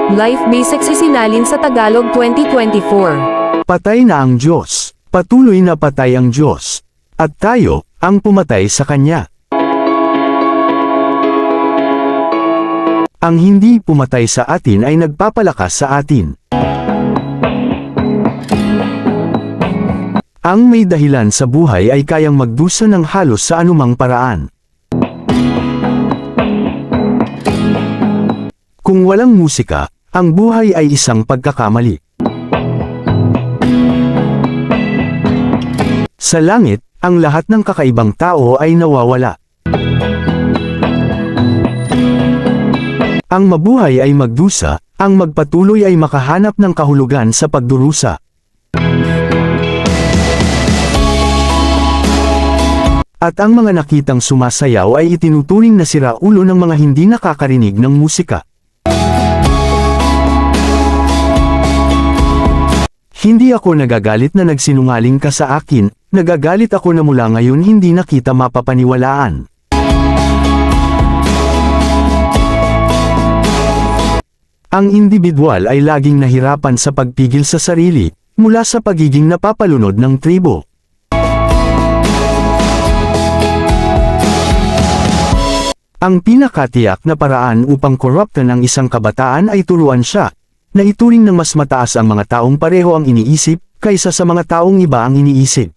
Life Basics isinalin sa Tagalog 2024. Patay na ang Diyos. Patuloy na patay ang Diyos. At tayo, ang pumatay sa Kanya. Ang hindi pumatay sa atin ay nagpapalakas sa atin. Ang may dahilan sa buhay ay kayang magdusa ng halos sa anumang paraan. Kung walang musika, ang buhay ay isang pagkakamali. Sa langit, ang lahat ng kakaibang tao ay nawawala. Ang mabuhay ay magdusa, ang magpatuloy ay makahanap ng kahulugan sa pagdurusa. At ang mga nakitang sumasayaw ay itinuturing na siraulo ng mga hindi nakakarinig ng musika. Hindi ako nagagalit na nagsinungaling ka sa akin, nagagalit ako na mula ngayon hindi na kita mapapaniwalaan. Ang individual ay laging nahirapan sa pagpigil sa sarili, mula sa pagiging napapalunod ng tribo. Ang pinakatiyak na paraan upang koruptan ang isang kabataan ay turuan siya, na ituring ng mas mataas ang mga taong pareho ang iniisip, kaysa sa mga taong iba ang iniisip.